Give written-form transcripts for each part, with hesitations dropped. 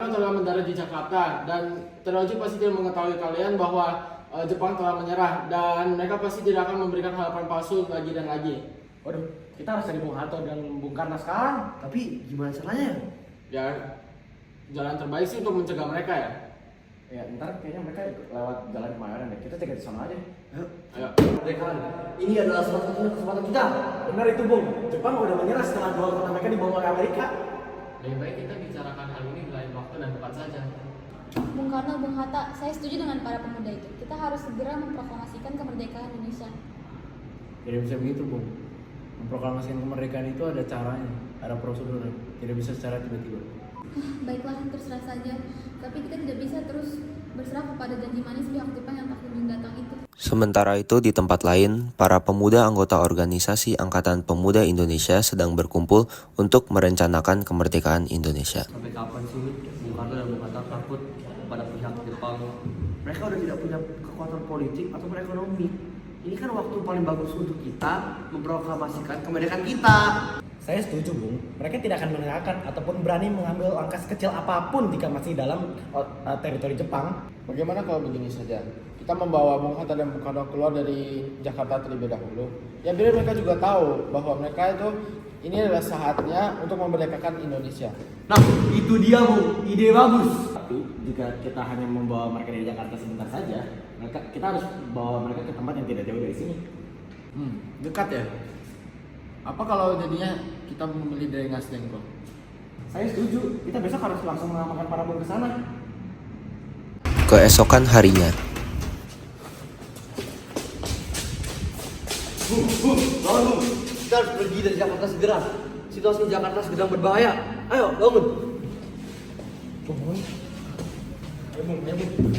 telah mendarat di Jakarta dan terwajib pasti tidak mengetahui kalian bahwa Jepang telah menyerah dan mereka pasti tidak akan memberikan harapan palsu lagi dan lagi. Waduh, kita harus cari Bung Hatta dan Bung Karno sekarang. Tapi gimana caranya? Ya, jalan terbaik sih untuk mencegah mereka ya. Ya, ntar kayaknya mereka lewat jalan Kemayoran deh. Kita cek di sana aja. Ayo. Kemerdekaan. Ini adalah satu-satunya kesempatan kita. Benar itu, Bung. Jepang udah menyerah setelah dua kota mereka dibawa oleh Amerika. Lebih baik kita bicarakan hal ini di lain waktu dan tempat saja. Bung Karno, Bung Hatta, saya setuju dengan para pemuda itu. Kita harus segera memproklamasikan kemerdekaan Indonesia. Tidak bisa begitu, Bung. Memproklamasikan kemerdekaan itu ada caranya, ada prosedurnya. Tidak bisa secara tiba-tiba. Baiklah, terserah saja. Tapi kita tidak bisa terus berserah kepada janji manis pihak Jepang yang tak kunjung datang itu. Sementara itu di tempat lain, para pemuda anggota organisasi Angkatan Pemuda Indonesia sedang berkumpul untuk merencanakan kemerdekaan Indonesia. Sampai kapan sih Bung Karno dan Bung Hatta takut pada pihak Jepang? Mereka udah tidak punya kekuatan politik atau ekonomi. Ini kan waktu paling bagus untuk kita memproklamasikan kemerdekaan kita. Saya setuju, Bung. Mereka tidak akan mendengarkan ataupun berani mengambil langkah sekecil apapun jika masih dalam teritori Jepang. Bagaimana kalau begini saja? Kita membawa Bung Hatta dan Bung Karno keluar dari Jakarta terlebih dahulu. Ya biar mereka juga tahu bahwa mereka itu ini adalah saatnya untuk memerdekakan Indonesia. Nah, itu dia, Bu. Ide bagus. Tapi jika kita hanya membawa mereka dari Jakarta sebentar saja, kita harus bawa mereka ke tempat yang tidak jauh dari sini. Dekat ya? Apa kalau jadinya kita memilih dari Ngasdengko? Saya setuju. Kita besok harus langsung mengamankan para Bung ke sana. Keesokan harinya, Bung, bangun, Bung. Kita harus pergi dari Jakarta segera. Situasi Jakarta sedang berbahaya. Ayo, bangun. Bangun. Ayo, Bung. Ayo, Bung.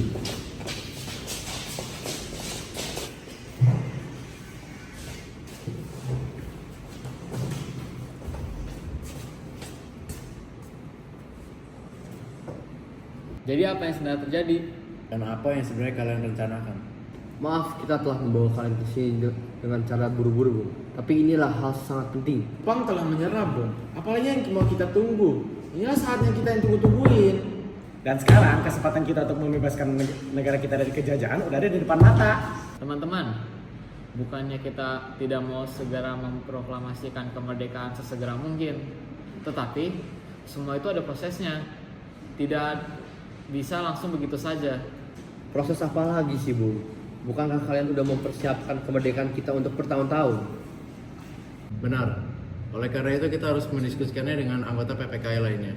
Jadi apa yang sebenarnya terjadi? Dan apa yang sebenarnya kalian rencanakan? Maaf, kita telah membawa kalian ke sini dengan cara buru-buru, Bung. Tapi inilah hal sangat penting. Jepang telah menyerah, Bung. Apalagi yang mau kita tunggu? Inilah saatnya kita yang tunggu-tungguin. Dan sekarang kesempatan kita untuk membebaskan negara kita dari kejajahan udah ada di depan mata. Teman-teman, bukannya kita tidak mau segera memproklamasikan kemerdekaan sesegera mungkin, tetapi semua itu ada prosesnya. Tidak bisa langsung begitu saja. Proses apa lagi sih, Bu? Bukankah kalian sudah mempersiapkan kemerdekaan kita untuk bertahun-tahun? Benar. Oleh karena itu kita harus mendiskusikannya dengan anggota PPKI lainnya.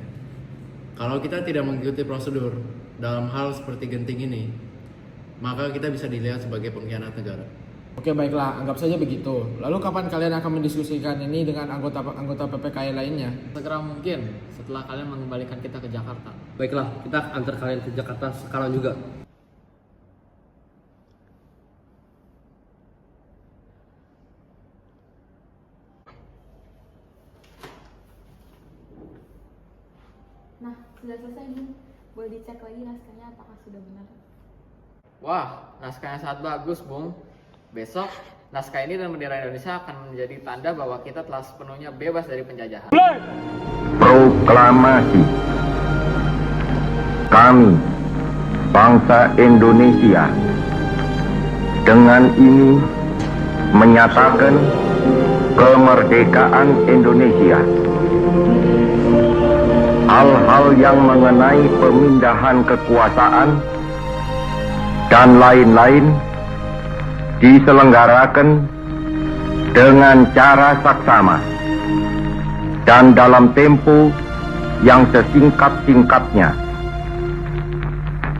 Kalau kita tidak mengikuti prosedur dalam hal seperti genting ini, maka kita bisa dilihat sebagai pengkhianat negara. Oke, baiklah, anggap saja begitu. Lalu kapan kalian akan mendiskusikan ini dengan anggota PPKI lainnya? Segera mungkin setelah kalian mengembalikan kita ke Jakarta. Baiklah, kita antar kalian ke Jakarta sekarang juga. Nah, sudah selesai, Bung. Boleh dicek lagi naskahnya apakah sudah benar. Wah, naskahnya sangat bagus, Bung. Besok, naskah ini dan bendera Indonesia akan menjadi tanda bahwa kita telah sepenuhnya bebas dari penjajahan. Proklamasi. Kami, bangsa Indonesia, dengan ini menyatakan kemerdekaan Indonesia. Hal-hal yang mengenai pemindahan kekuasaan dan lain-lain diselenggarakan dengan cara saksama dan dalam tempo yang sesingkat-singkatnya.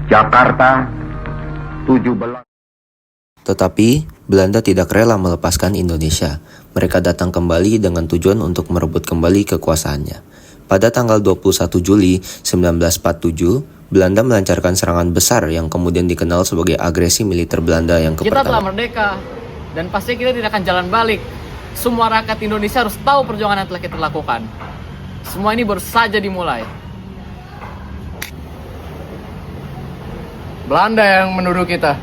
Jakarta, 17. tetapi Belanda tidak rela melepaskan Indonesia. Mereka datang kembali dengan tujuan untuk merebut kembali kekuasaannya. Pada tanggal 21 Juli 1947, Belanda melancarkan serangan besar yang kemudian dikenal sebagai agresi militer Belanda yang Kita telah pertama. merdeka, dan pasti kita tidak akan jalan balik. Semua rakyat Indonesia harus tahu perjuangan yang telah kita lakukan. Semua ini baru saja dimulai. Belanda yang menuduh kita.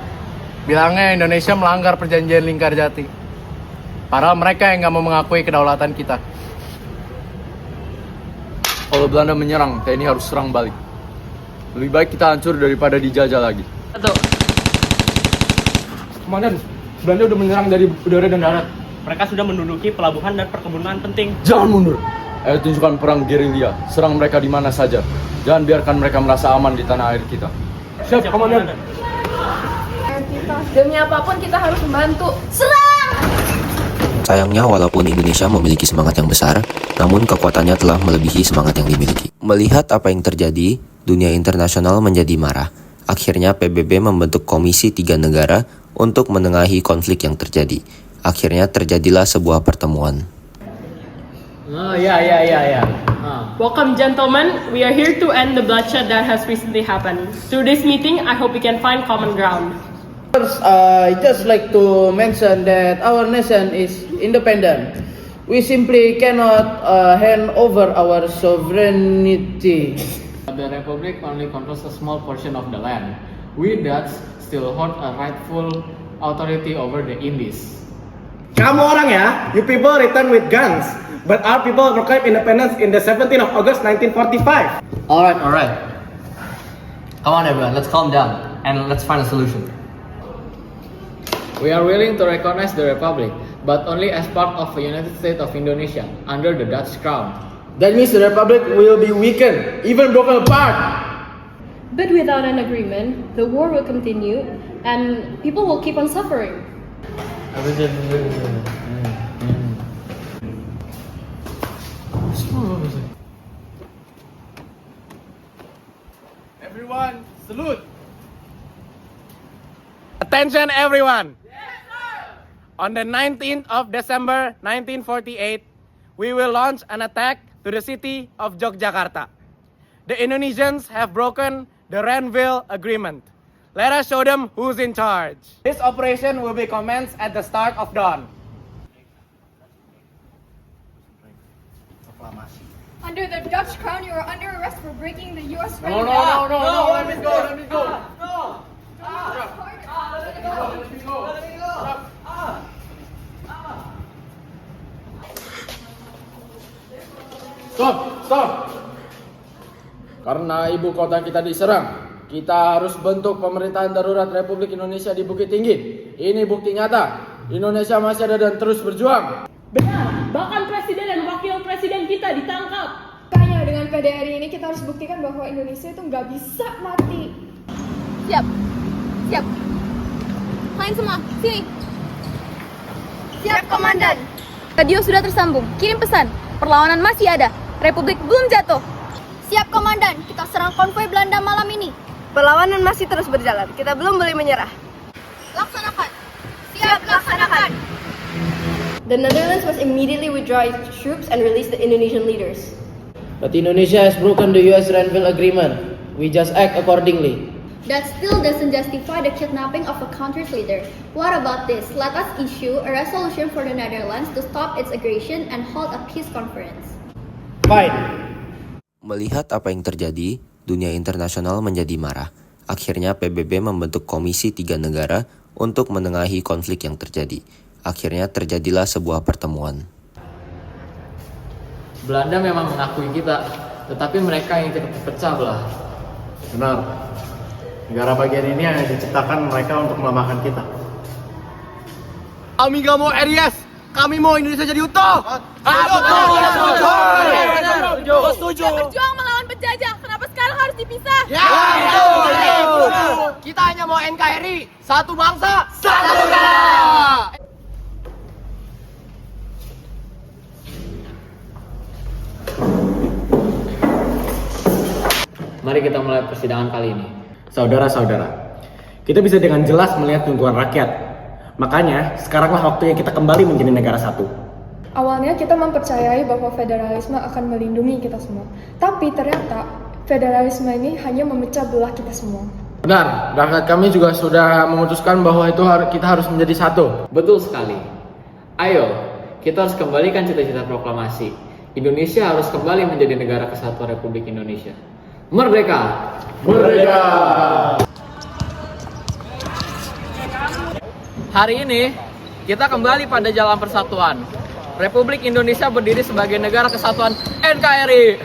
Bilangnya Indonesia melanggar perjanjian Linggarjati. Padahal mereka yang nggak mau mengakui kedaulatan kita. Kalau Belanda menyerang, TNI harus serang balik. Lebih baik kita hancur daripada dijajah lagi. Komandan, Belanda udah menyerang dari udara dan darat. Mereka sudah menduduki pelabuhan dan perkebunan penting. Jangan mundur. Ayo tunjukkan perang gerilya. Serang mereka di mana saja. Jangan biarkan mereka merasa aman di tanah air kita. Siap, Komandan. Demi apapun kita harus membantu. Serang! Sayangnya walaupun Indonesia memiliki semangat yang besar, namun kekuatannya telah melebihi semangat yang dimiliki. Melihat apa yang terjadi, dunia internasional menjadi marah. Akhirnya PBB membentuk komisi 3 negara untuk menengahi konflik yang terjadi. Akhirnya terjadilah sebuah pertemuan. Welcome, gentlemen. We are here to end the bloodshed that has recently happened. Through this meeting, I hope we can find common ground. First, I just like to mention that our nation is independent. We simply cannot hand over our sovereignty. The Republic only controls a small portion of the land. We Dutch still hold a rightful authority over the Indies. Kamu orang ya, you people return with guns, but our people proclaimed independence in the 17th of August 1945. Alright. Come on everyone, let's calm down and let's find a solution. We are willing to recognize the Republic, but only as part of the United States of Indonesia, under the Dutch Crown. That means the Republic will be weakened, even broken apart. But without an agreement, the war will continue and people will keep on suffering. Everyone, salute. Attention everyone. On the 19th of December 1948, we will launch an attack to the city of Yogyakarta. The Indonesians have broken the Renville Agreement. Let us show them who's in charge. This operation will be commenced at the start of dawn. Under the Dutch crown, you are under arrest for breaking the U.S. No, let me go. Stop. Karena ibu kota kita diserang, kita harus bentuk pemerintahan darurat Republik Indonesia di Bukit Tinggi. Ini bukti nyata, Indonesia masih ada dan terus berjuang. Benar, bahkan presiden dan wakil presiden kita ditangkap. Makanya dengan PDRI ini kita harus buktikan bahwa Indonesia itu nggak bisa mati. Siap. Kalian semua, sini. Siap, Komandan. Radio sudah tersambung. Kirim pesan. Perlawanan masih ada. Republik belum jatuh. Siap, Komandan. Kita serang konvoi Belanda malam ini. Perlawanan masih terus berjalan. Kita belum boleh menyerah. Laksanakan. Siap, laksanakan. The Netherlands must immediately withdraw its troops and release the Indonesian leaders. But Indonesia has broken the U.S. Renville Agreement. We just act accordingly. That still doesn't justify the kidnapping of a country's leader. What about this? Let us issue a resolution for the Netherlands to stop its aggression and hold a peace conference. Fine. Melihat apa yang terjadi, dunia internasional menjadi marah. Akhirnya PBB membentuk komisi 3 negara untuk menengahi konflik yang terjadi. Akhirnya terjadilah sebuah pertemuan. Belanda memang mengakui kita, tetapi mereka yang ikut pecah belah. Benar. Negara bagian ini hanya diciptakan mereka untuk melemahkan kita. Kami gak mau RIS, kami mau Indonesia jadi utuh. Setuju. Berjuang melawan penjajah, kenapa sekarang harus dipisah? Kita hanya mau NKRI, satu bangsa, satu negara. Mari kita mulai persidangan kali ini. Saudara-saudara, kita bisa dengan jelas melihat tuntutan rakyat. Makanya, sekaranglah waktunya kita kembali menjadi negara satu. Awalnya kita mempercayai bahwa federalisme akan melindungi kita semua. Tapi ternyata federalisme ini hanya memecah belah kita semua. Benar, rakyat kami juga sudah memutuskan bahwa itu kita harus menjadi satu. Betul sekali. Ayo, kita harus kembalikan cita-cita proklamasi. Indonesia harus kembali menjadi negara kesatuan Republik Indonesia. Merdeka! Merdeka! Hari ini, kita kembali pada jalan persatuan. Republik Indonesia berdiri sebagai negara kesatuan NKRI.